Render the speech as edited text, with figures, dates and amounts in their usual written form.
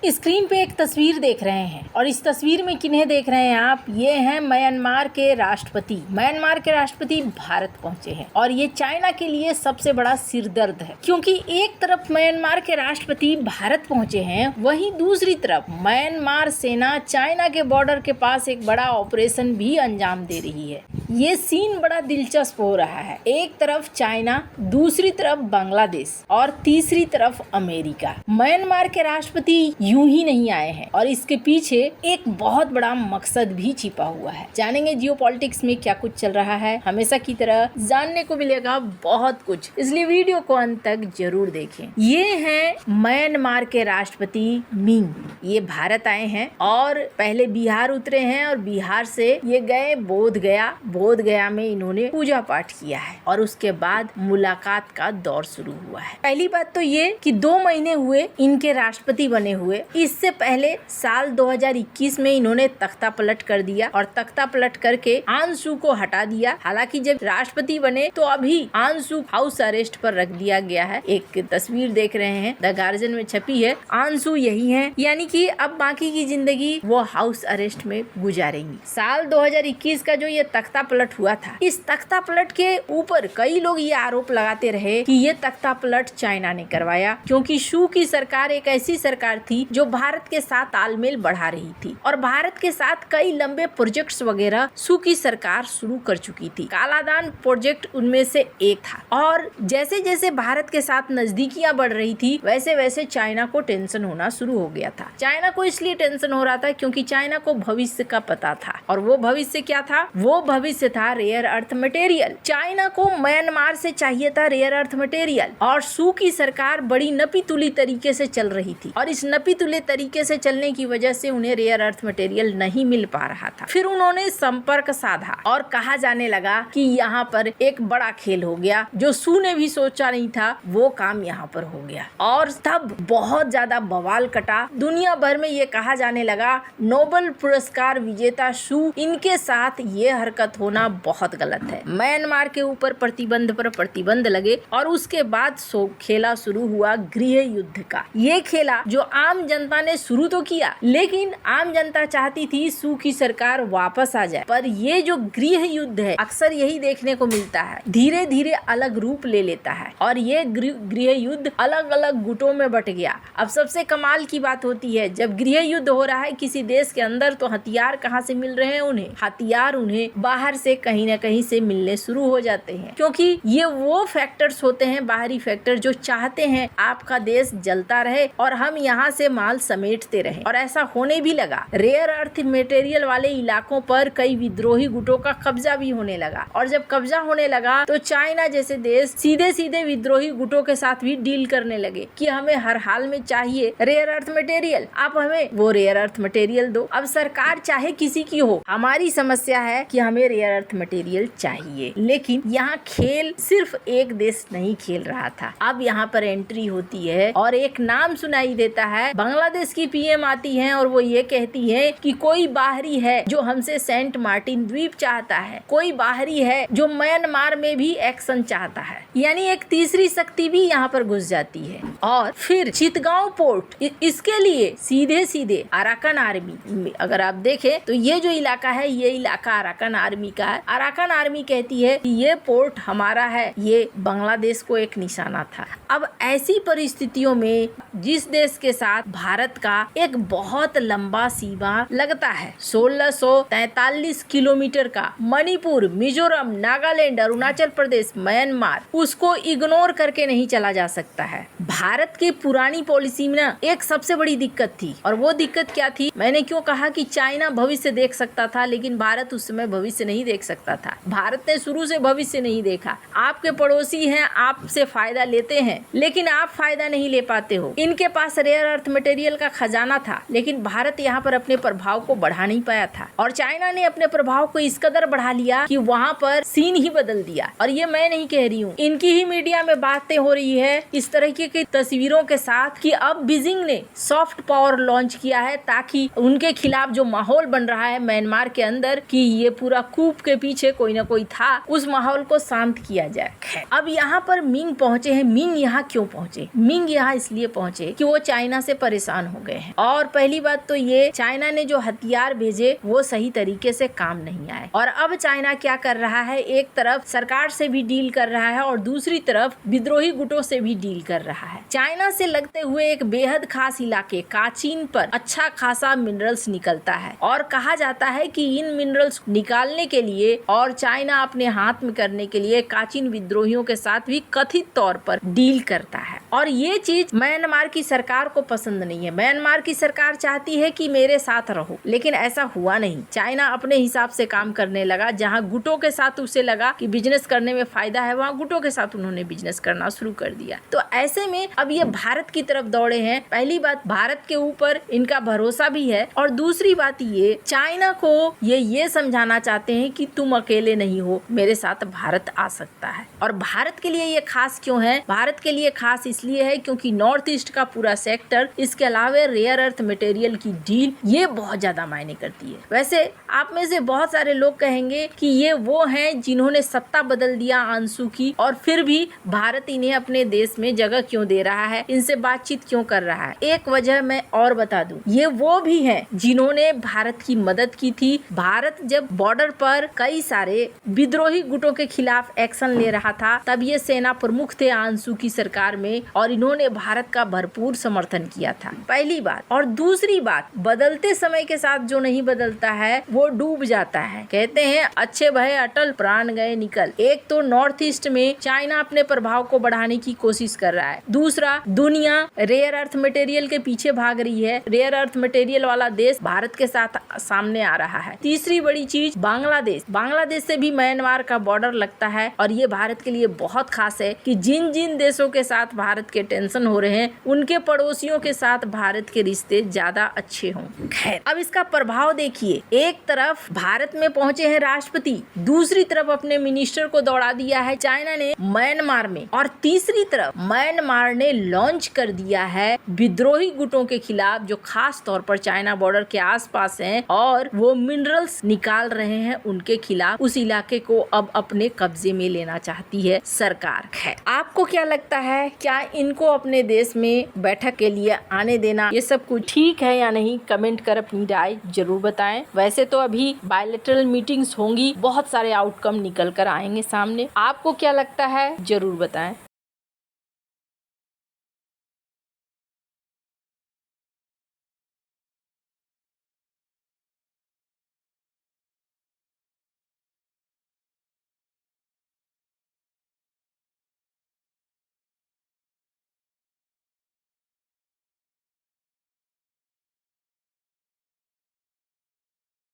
Screen पे एक तस्वीर देख रहे हैं और इस तस्वीर में किन्हें देख रहे हैं आप? ये हैं म्यांमार के राष्ट्रपति। म्यांमार के राष्ट्रपति भारत पहुंचे हैं और ये चाइना के लिए सबसे बड़ा सिरदर्द है, क्योंकि एक तरफ म्यांमार के राष्ट्रपति भारत पहुंचे हैं, वहीं दूसरी तरफ म्यांमार सेना चाइना के बॉर्डर के पास एक बड़ा ऑपरेशन भी अंजाम दे रही है। ये सीन बड़ा दिलचस्प हो रहा है। एक तरफ चाइना, दूसरी तरफ बांग्लादेश और तीसरी तरफ अमेरिका। म्यांमार के राष्ट्रपति यूं ही नहीं आए हैं और इसके पीछे एक बहुत बड़ा मकसद भी छिपा हुआ है। जानेंगे जियोपॉलिटिक्स में क्या कुछ चल रहा है। हमेशा की तरह जानने को मिलेगा बहुत कुछ, इसलिए वीडियो को अंत तक जरूर देखें। ये हैं म्यांमार के राष्ट्रपति मिंग। ये भारत आए हैं और पहले बिहार उतरे हैं और बिहार से ये गए बोध गया। बोध गया में इन्होंने पूजा पाठ किया है और उसके बाद मुलाकात का दौर शुरू हुआ है। पहली बात तो ये कि 2 महीने हुए इनके राष्ट्रपति बने हुए। इससे पहले साल 2021 में इन्होंने तख्ता पलट कर दिया और तख्ता पलट करके आन सू को हटा दिया। हालांकि जब राष्ट्रपति बने तो अभी आन सू हाउस अरेस्ट पर रख दिया गया है। एक तस्वीर देख रहे हैं, द गार्जियन में छपी है। आन सू यही है, यानी कि अब बाकी की जिंदगी वो हाउस अरेस्ट में गुजारेंगी। साल 2021 का जो ये तख्ता पलट हुआ था, इस तख्ता पलट के ऊपर कई लोग ये आरोप लगाते रहे कि ये तख्ता पलट चाइना ने करवाया, क्योंकि शू की सरकार एक ऐसी सरकार थी जो भारत के साथ तालमेल बढ़ा रही थी और भारत के साथ कई लंबे प्रोजेक्ट्स वगैरह शू की सरकार शुरू कर चुकी थी। कालादान प्रोजेक्ट उनमें से एक था और जैसे जैसे भारत के साथ नजदीकियां बढ़ रही थी, वैसे वैसे चाइना को टेंशन होना शुरू हो गया था। चाइना को इसलिए टेंशन हो रहा था क्योंकि चाइना को भविष्य का पता था और वो भविष्य क्या था? वो भविष्य था रेयर अर्थ मटेरियल। चाइना को म्यांमार से चाहिए था रेयर अर्थ मटेरियल और शू की सरकार बड़ी नपी तुली तरीके से चल रही थी और इस नपी तुले तरीके से चलने की वजह से उन्हें रेयर अर्थ मटेरियल नहीं मिल पा रहा था। फिर उन्होंने संपर्क साधा और कहा जाने लगा कि यहाँ पर एक बड़ा खेल हो गया, जो शू ने भी सोचा नहीं था वो काम यहाँ पर हो गया और तब बहुत ज्यादा बवाल कटा। दुनिया भर में ये कहा जाने लगा नोबेल पुरस्कार विजेता शू, इनके साथ ये हरकत होना बहुत गलत है। म्यांमार के ऊपर प्रतिबंध पर प्रतिबंध लगे और उसके बाद खेला शुरू हुआ गृह युद्ध का। ये खेला जो आम जनता ने शुरू तो किया, लेकिन आम जनता चाहती थी शू की सरकार वापस आ जाए, पर ये जो गृह युद्ध है अक्सर यही देखने को मिलता है, धीरे धीरे अलग रूप ले लेता है और ये गृह युद्ध अलग अलग गुटों में बट गया। अब सबसे कमाल की बात होती है, जब गृह युद्ध हो रहा है किसी देश के अंदर, तो हथियार कहाँ से मिल रहे हैं उन्हें? हथियार उन्हें बाहर से कहीं न कहीं से मिलने शुरू हो जाते हैं, क्योंकि ये वो फैक्टर्स होते हैं, बाहरी फैक्टर, जो चाहते हैं आपका देश जलता रहे और हम यहाँ से माल समेटते रहे। और ऐसा होने भी लगा। रेयर अर्थ मटेरियल वाले इलाकों पर कई विद्रोही गुटों का कब्जा भी होने लगा और जब कब्जा होने लगा तो चाइना जैसे देश सीधे सीधे विद्रोही गुटों के साथ भी डील करने लगे कि हमें हर हाल में चाहिए रेयर अर्थ मटेरियल, आप हमें वो रेयर अर्थ मटेरियल दो। अब सरकार चाहे किसी की हो, हमारी समस्या है कि हमें रेयर अर्थ मटेरियल चाहिए। लेकिन यहाँ खेल सिर्फ एक देश नहीं खेल रहा था। अब यहाँ पर एंट्री होती है और एक नाम सुनाई देता है। बांग्लादेश की पीएम आती है और वो ये कहती है कि कोई बाहरी है जो हमसे सेंट मार्टिन द्वीप चाहता है, कोई बाहरी है जो म्यांमार में भी एक्शन चाहता है। यानी एक तीसरी शक्ति भी यहाँ पर घुस जाती है। और फिर चितगांव पोर्ट, इसके लिए सीधे सीधे अराकान आर्मी, अगर आप देखें तो ये जो इलाका है, ये इलाका अराकान आर्मी का है। अराकान आर्मी कहती है कि ये पोर्ट हमारा है। ये बांग्लादेश को एक निशाना था। अब ऐसी परिस्थितियों में जिस देश के साथ भारत का एक बहुत लंबा सीमा लगता है, 1643 किलोमीटर का, मणिपुर, मिजोरम, नागालैंड, अरुणाचल प्रदेश, म्यांमार, उसको इग्नोर करके नहीं चला जा सकता है। भारत की पुरानी पॉलिसी में ना एक सबसे बड़ी दिक्कत थी और वो दिक्कत क्या थी? मैंने क्यों कहा कि चाइना भविष्य देख सकता था लेकिन भारत उस समय भविष्य नहीं देख सकता था। भारत ने शुरू से भविष्य नहीं देखा। आपके पड़ोसी हैं, आपसे फायदा लेते हैं लेकिन आप फायदा नहीं ले पाते हो। इनके पास रेयर अर्थ मटेरियल का खजाना था लेकिन भारत यहाँ पर अपने प्रभाव को बढ़ा नहीं पाया था और चाइना ने अपने प्रभाव को इस कदर बढ़ा लिया कि वहाँ पर सीन ही बदल दिया। और ये मैं नहीं कह रही हूँ, इनकी ही मीडिया में बातें हो रही है इस तरह की तस्वीरों के साथ कि अब बीजिंग ने सॉफ्ट पावर लॉन्च किया है ताकि उनके खिलाफ जो माहौल बन रहा है म्यांमार के अंदर कि ये पूरा कूप के पीछे कोई ना कोई था, उस माहौल को शांत किया जाए। अब यहाँ पर मिंग पहुंचे हैं। मिंग यहाँ क्यों पहुंचे? मिंग यहाँ इसलिए पहुंचे कि वो चाइना से परेशान हो गए हैं। और पहली बात तो ये चाइना ने जो हथियार भेजे वो सही तरीके से काम नहीं आए, और अब चाइना क्या कर रहा है, एक तरफ सरकार से भी डील कर रहा है और दूसरी तरफ विद्रोही गुटों से भी डील कर रहा है। चाइना से लगते हुए एक बेहद खास इलाके काचीन पर अच्छा खासा मिनरल्स निकलता है, और कहा जाता है कि इन मिनरल्स निकालने के लिए और चाइना अपने हाथ में करने के लिए काचीन विद्रोहियों के साथ भी कथित तौर पर डील करता है। और ये चीज म्यांमार की सरकार को पसंद नहीं है। म्यांमार की सरकार चाहती है कि मेरे साथ रहो, लेकिन ऐसा हुआ नहीं। चाइना अपने हिसाब से काम करने लगा। जहां गुटों के साथ उसे लगा कि बिजनेस करने में फायदा है, वहां गुटों के साथ उन्होंने बिजनेस करना शुरू कर दिया। तो ऐसे में अब ये भारत की तरफ दौड़े हैं। पहली बात, भारत के ऊपर इनका भरोसा भी है, और दूसरी बात ये, चाइना को ये समझाना चाहते हैं कि तुम अकेले नहीं हो, मेरे साथ भारत आ सकता है। और भारत के लिए ये खास क्यों है? भारत के लिए खास इसलिए है क्योंकि नॉर्थ ईस्ट का पूरा सेक्टर, इसके अलावा रेयर अर्थ मटेरियल की डील, ये बहुत ज्यादा मायने करती है। वैसे आप में से बहुत सारे लोग कहेंगे कि ये वो हैं जिन्होंने सत्ता बदल दिया आंसू की, और फिर भी भारत इन्हें अपने देश में जगह क्यों दे रहा है, इनसे बातचीत क्यों कर रहा है। एक वजह मैं और बता दूं, ये वो भी हैं जिन्होंने भारत की मदद की थी। भारत जब बॉर्डर पर कई सारे विद्रोही गुटों के खिलाफ एक्शन ले रहा था, तब ये सेना प्रमुख थे आंसू की सरकार में, और इन्होंने भारत का भरपूर समर्थन किया था। पहली बात। और दूसरी बात, बदलते समय के साथ जो नहीं बदलता है वो डूब जाता है। कहते हैं अच्छे भये अटल, प्राण गए निकल। एक तो नॉर्थ ईस्ट में चाइना अपने प्रभाव को बढ़ाने की कोशिश कर रहा है। दूसरा, दुनिया रेयर अर्थ मटेरियल के पीछे भाग रही है। रेयर अर्थ मटेरियल वाला देश भारत के साथ सामने आ रहा है। तीसरी बड़ी चीज, बांग्लादेश से भी म्यांमार का बॉर्डर लगता है, और ये भारत के लिए बहुत खास है कि जिन जिन देशों के साथ भारत के टेंशन हो रहे हैं, उनके पड़ोसियों के साथ भारत के रिश्ते ज्यादा अच्छे हों। खैर, अब इसका प्रभाव देखिए। एक तरफ भारत में पहुंचे हैं राष्ट्रपति, दूसरी तरफ अपने मिनिस्टर को दौड़ा दिया है चाइना ने म्यांमार में, और तीसरी तरफ म्यांमार ने लॉन्च कर दिया है विद्रोही गुटों के खिलाफ जो खास तौर पर चाइना बॉर्डर के आसपास हैं, और वो मिनरल्स निकाल रहे हैं उनके खिलाफ। उस इलाके को अब अपने कब्जे में लेना चाहती है सरकार। है, आपको क्या लगता है, क्या इनको अपने देश में बैठक के लिए आने देना ये सब कुछ ठीक है या नहीं? कमेंट कर अपनी राय जरूर बताएं। वैसे तो अभी बायलैटरल मीटिंग्स होंगी, बहुत सारे आउटकम निकल कर आएंगे सामने। आपको क्या लगता है जरूर बताएं।